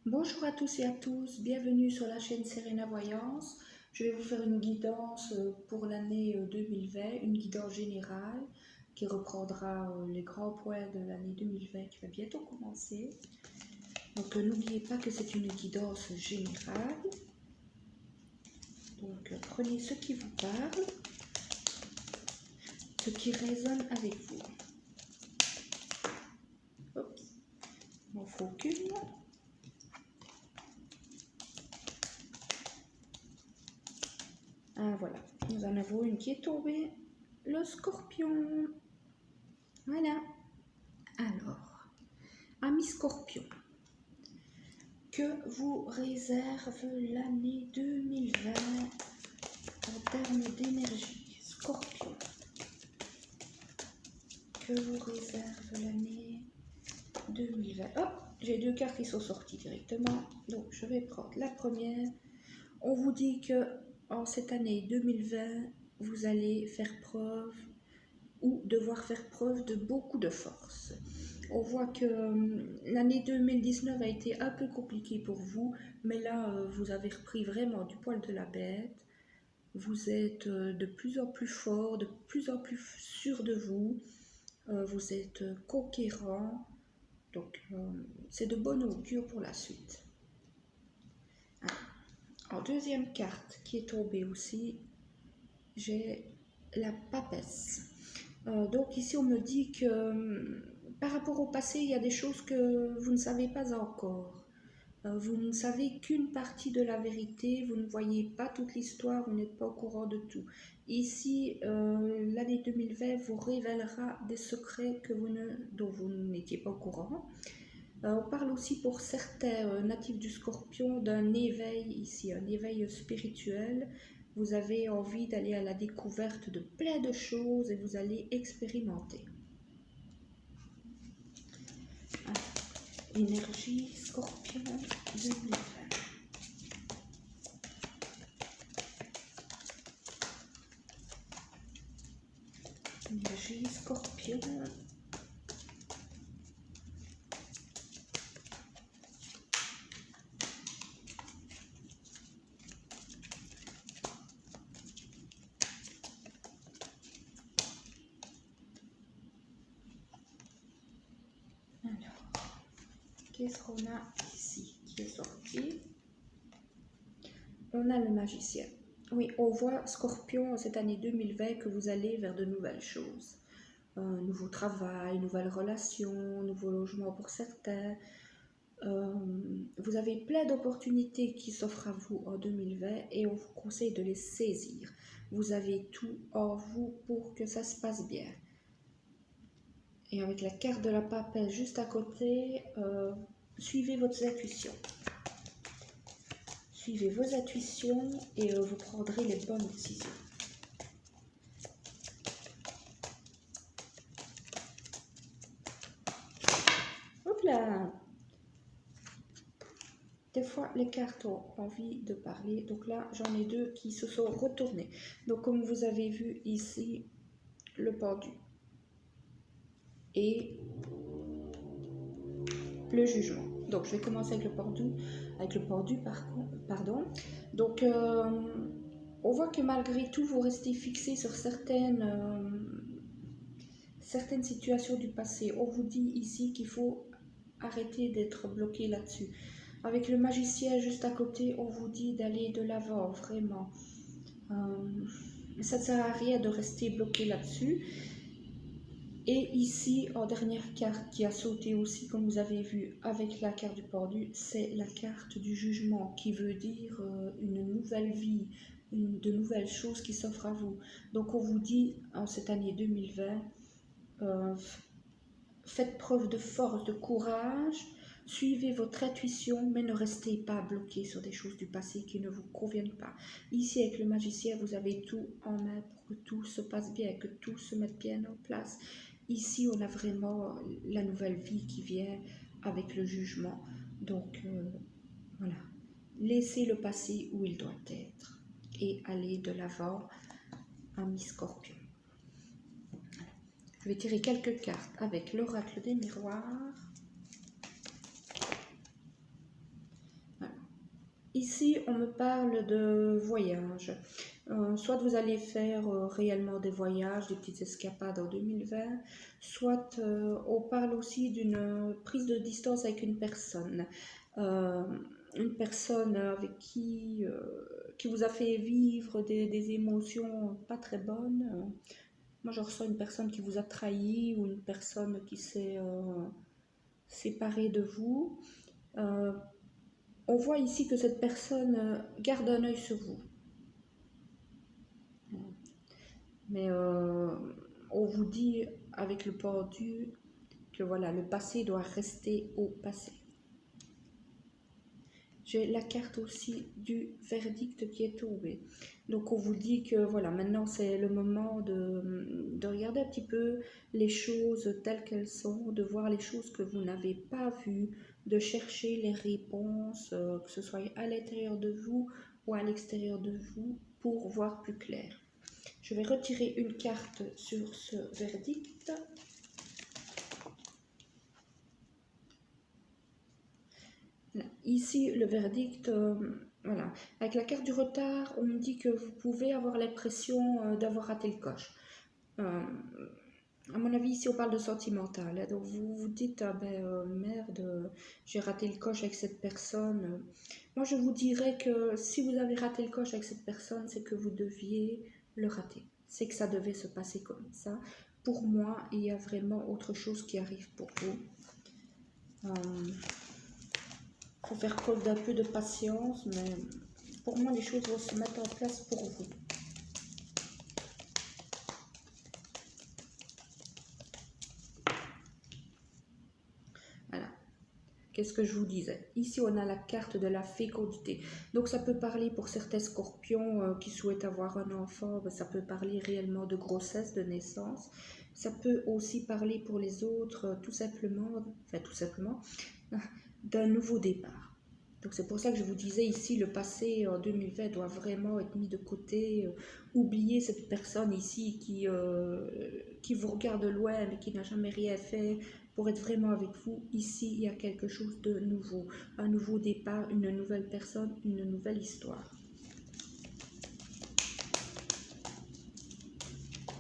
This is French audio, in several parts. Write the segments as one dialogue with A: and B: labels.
A: Bonjour à tous et à tous, bienvenue sur la chaîne Serena Voyance. Je vais vous faire une guidance pour l'année 2020, une guidance générale qui reprendra les grands points de l'année 2020 qui va bientôt commencer. Donc n'oubliez pas que c'est une guidance générale. Donc prenez ce qui vous parle, ce qui résonne avec vous. Hop. On faut qu'une. Ah voilà, nous en avons une qui est tombée, le Scorpion. Voilà. Alors, amis Scorpion, que vous réserve l'année 2020 en termes d'énergie? Scorpion, que vous réserve l'année 2020? Hop, j'ai deux cartes qui sont sorties directement, donc je vais prendre la première. On vous dit que en cette année 2020, vous allez faire preuve ou devoir faire preuve de beaucoup de force. On voit que l'année 2019 a été un peu compliquée pour vous, mais là, vous avez repris vraiment du poil de la bête. Vous êtes de plus en plus fort, de plus en plus sûr de vous. Vous êtes conquérant. Donc, c'est de bon augure pour la suite. En deuxième carte qui est tombée aussi, j'ai la papesse. Donc ici, on me dit que par rapport au passé, il y a des choses que vous ne savez pas encore. Vous ne savez qu'une partie de la vérité, vous ne voyez pas toute l'histoire, vous n'êtes pas au courant de tout. Ici, l'année 2020 vous révélera des secrets dont vous n'étiez pas au courant. On parle aussi pour certains natifs du Scorpion d'un éveil ici, un éveil spirituel. Vous avez envie d'aller à la découverte de plein de choses et vous allez expérimenter. Énergie Scorpion 2020. Énergie Scorpion. Alors, qu'est-ce qu'on a ici qui est sorti? On a le magicien. Oui, on voit Scorpion cette année 2020 que vous allez vers de nouvelles choses. Nouveau travail, nouvelles relations, nouveau logement pour certains. Vous avez plein d'opportunités qui s'offrent à vous en 2020 et on vous conseille de les saisir. Vous avez tout en vous pour que ça se passe bien. Et avec la carte de la papesse juste à côté, suivez votre intuition. Suivez vos intuitions et vous prendrez les bonnes décisions. Hop là! Des fois, les cartes ont envie de parler. Donc là, j'en ai deux qui se sont retournées. Donc comme vous avez vu ici, le pendu et le jugement. Donc je vais commencer avec le pendu pardon. Donc on voit que malgré tout, vous restez fixé sur certaines situations du passé. On vous dit ici qu'il faut arrêter d'être bloqué là-dessus. Avec le magicien juste à côté, on vous dit d'aller de l'avant, vraiment. Ça ne sert à rien de rester bloqué là-dessus. Et ici, en dernière carte qui a sauté aussi, comme vous avez vu avec la carte du pendu, c'est la carte du jugement qui veut dire une nouvelle vie, de nouvelles choses qui s'offrent à vous. Donc on vous dit en cette année 2020, faites preuve de force, de courage, suivez votre intuition, mais ne restez pas bloqué sur des choses du passé qui ne vous conviennent pas. Ici, avec le magicien, vous avez tout en main pour que tout se passe bien, que tout se mette bien en place. Ici, on a vraiment la nouvelle vie qui vient avec le jugement. Donc, voilà. Laissez le passé où il doit être et allez de l'avant, ami Scorpion. Je vais tirer quelques cartes avec l'oracle des miroirs. Ici, on me parle de voyage. Soit vous allez faire réellement des voyages, des petites escapades en 2020, soit on parle aussi d'une prise de distance avec Euh, une personne avec qui vous a fait vivre des émotions pas très bonnes. Moi, je ressens une personne qui vous a trahi ou une personne qui s'est séparée de vous. Euh, on voit ici que cette personne garde un œil sur vous. Mais on vous dit avec le pendu que voilà, le passé doit rester au passé. J'ai la carte aussi du verdict qui est tombé. Donc on vous dit que voilà, maintenant c'est le moment de regarder un petit peu les choses telles qu'elles sont, de voir les choses que vous n'avez pas vues, de chercher les réponses, que ce soit à l'intérieur de vous ou à l'extérieur de vous, pour voir plus clair. Je vais retirer une carte sur ce verdict. Ici, le verdict, voilà. Avec la carte du retard, on me dit que vous pouvez avoir l'impression d'avoir raté le coche. À mon avis, ici, on parle de sentimental. Hein, donc, vous vous dites, ah ben merde, j'ai raté le coche avec cette personne. Moi, je vous dirais que si vous avez raté le coche avec cette personne, c'est que vous deviez le rater. C'est que ça devait se passer comme ça. Pour moi, il y a vraiment autre chose qui arrive pour vous. Faut faire preuve d'un peu de patience, mais pour moi, les choses vont se mettre en place pour vous. Voilà. Qu'est-ce que je vous disais? Ici, on a la carte de la fécondité. Donc, ça peut parler pour certains scorpions qui souhaitent avoir un enfant. Ben, ça peut parler réellement de grossesse, de naissance. Ça peut aussi parler pour les autres, tout simplement, d'un nouveau départ. Donc c'est pour ça que je vous disais ici, le passé en 2020 doit vraiment être mis de côté. Oubliez cette personne ici qui vous regarde de loin mais qui n'a jamais rien fait pour être vraiment avec vous. Ici, il y a quelque chose de nouveau. Un nouveau départ, une nouvelle personne, une nouvelle histoire.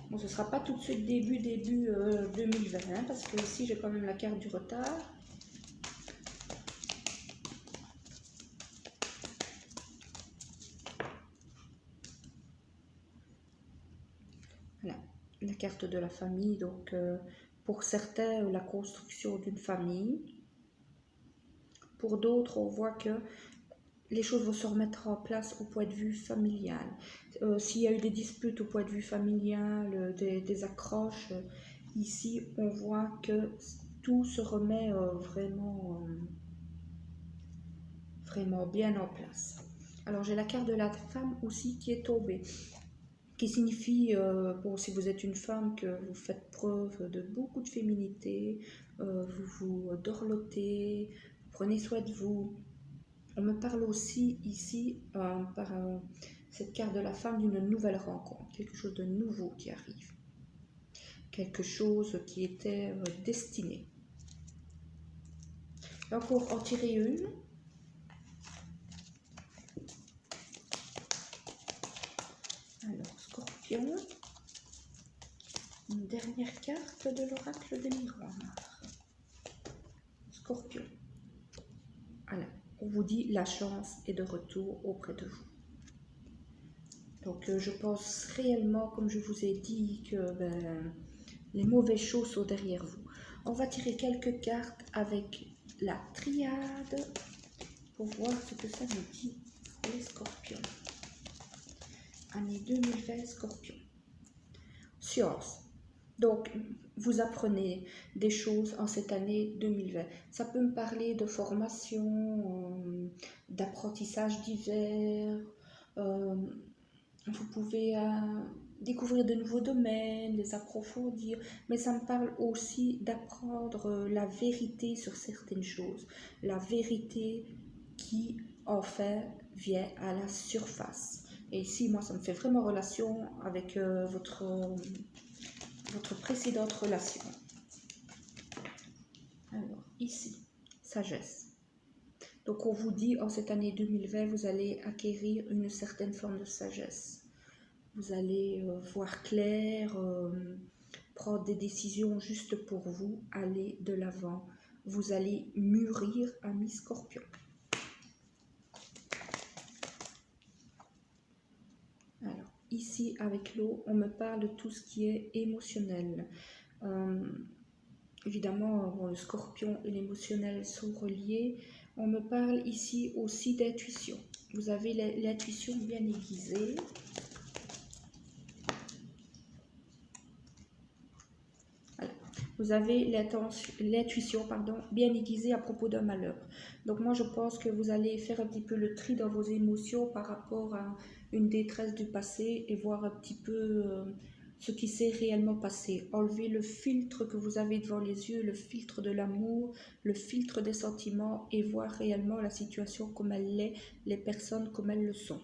A: Bon, ce ne sera pas tout de suite début 2020, hein, parce que ici, j'ai quand même la carte du retard. Voilà, la carte de la famille, donc pour certains, la construction d'une famille. Pour d'autres, on voit que les choses vont se remettre en place au point de vue familial. S'il y a eu des disputes au point de vue familial, des accroches, ici, on voit que tout se remet vraiment bien en place. Alors, j'ai la carte de la femme aussi qui est tombée, qui signifie, bon, si vous êtes une femme, que vous faites preuve de beaucoup de féminité, vous vous dorlotez, vous prenez soin de vous. On me parle aussi ici, par cette carte de la femme, d'une nouvelle rencontre, quelque chose de nouveau qui arrive, quelque chose qui était destiné. Encore en tirer une. Alors, Scorpion. Une dernière carte de l'oracle des miroirs. Scorpion. Alors, on vous dit la chance est de retour auprès de vous. Donc, je pense réellement, comme je vous ai dit, que les mauvaises choses sont derrière vous. On va tirer quelques cartes avec la triade pour voir ce que ça nous dit pour les scorpions. Année 2020, scorpion. Science. Donc, vous apprenez des choses en cette année 2020. Ça peut me parler de formation, d'apprentissage divers. Vous pouvez découvrir de nouveaux domaines, les approfondir. Mais ça me parle aussi d'apprendre la vérité sur certaines choses. La vérité qui, en fait, vient à la surface. Et ici, moi, ça me fait vraiment relation avec votre précédente relation. Alors, ici, sagesse. Donc on vous dit, en cette année 2020, vous allez acquérir une certaine forme de sagesse. Vous allez voir clair, prendre des décisions juste pour vous, aller de l'avant. Vous allez mûrir, ami Scorpion. Alors, ici, avec l'eau, on me parle de tout ce qui est émotionnel. Évidemment, bon, le Scorpion et l'émotionnel sont reliés. On me parle ici aussi d'intuition. Vous avez l'intuition bien aiguisée. Voilà. Vous avez l'intuition bien aiguisée à propos d'un malheur. Donc moi, je pense que vous allez faire un petit peu le tri dans vos émotions par rapport à une détresse du passé et voir un petit peu ce qui s'est réellement passé. Enlever le filtre que vous avez devant les yeux, le filtre de l'amour, le filtre des sentiments et voir réellement la situation comme elle l'est, les personnes comme elles le sont.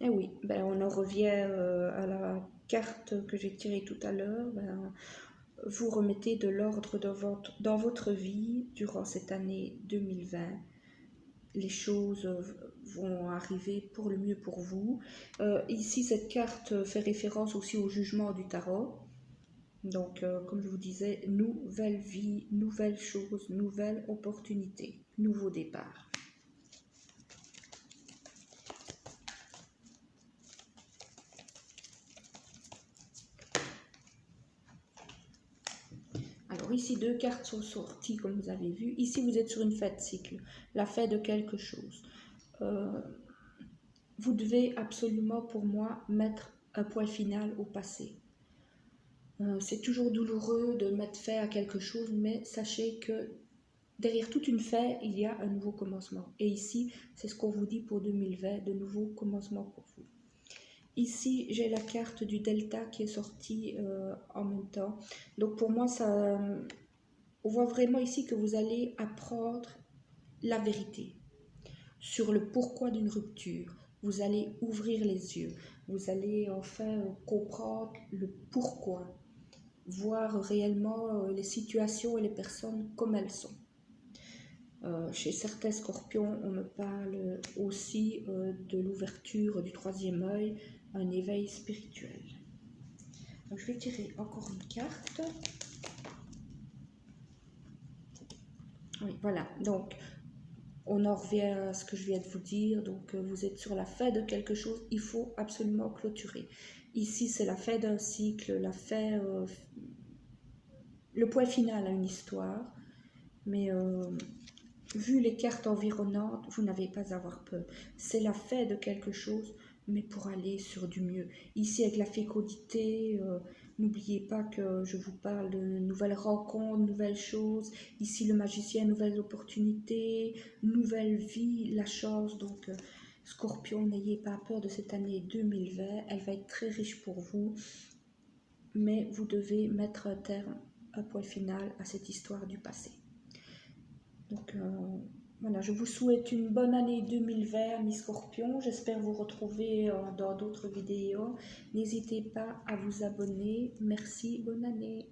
A: Et oui, ben on en revient à la carte que j'ai tirée tout à l'heure. Ben, vous remettez de l'ordre dans votre vie durant cette année 2020. Les choses vont arriver pour le mieux pour vous. Ici, cette carte fait référence aussi au jugement du tarot. Donc, comme je vous disais, nouvelle vie, nouvelles choses, nouvelles opportunités, nouveau départ. Alors ici, deux cartes sont sorties, comme vous avez vu. Ici, vous êtes sur une fête cycle, la fête de quelque chose. Vous devez absolument, pour moi, mettre un point final au passé. C'est toujours douloureux de mettre fin à quelque chose, mais sachez que derrière toute une fin, il y a un nouveau commencement. Et ici, c'est ce qu'on vous dit pour 2020, de nouveaux commencements pour vous. Ici, j'ai la carte du Delta qui est sortie en même temps. Donc pour moi, ça, on voit vraiment ici que vous allez apprendre la vérité sur le pourquoi d'une rupture. Vous allez ouvrir les yeux. Vous allez enfin comprendre le pourquoi. Voir réellement les situations et les personnes comme elles sont. Chez certains scorpions, on me parle aussi de l'ouverture du troisième œil, un éveil spirituel. Donc, je vais tirer encore une carte. Oui, voilà. Donc, on en revient à ce que je viens de vous dire. Donc, vous êtes sur la fin de quelque chose, il faut absolument clôturer. Ici, c'est la fin d'un cycle, la fin, le point final à une histoire. Mais vu les cartes environnantes, vous n'avez pas à avoir peur. C'est la fin de quelque chose, mais pour aller sur du mieux. Ici, avec la fécondité, n'oubliez pas que je vous parle de nouvelles rencontres, nouvelles choses. Ici, le magicien, nouvelles opportunités, nouvelle vie, la chance. Donc, Scorpion, n'ayez pas peur de cette année 2020. Elle va être très riche pour vous. Mais vous devez mettre un terme, un point final à cette histoire du passé. Donc voilà, je vous souhaite une bonne année 2020, mes scorpions. J'espère vous retrouver dans d'autres vidéos. N'hésitez pas à vous abonner. Merci, bonne année.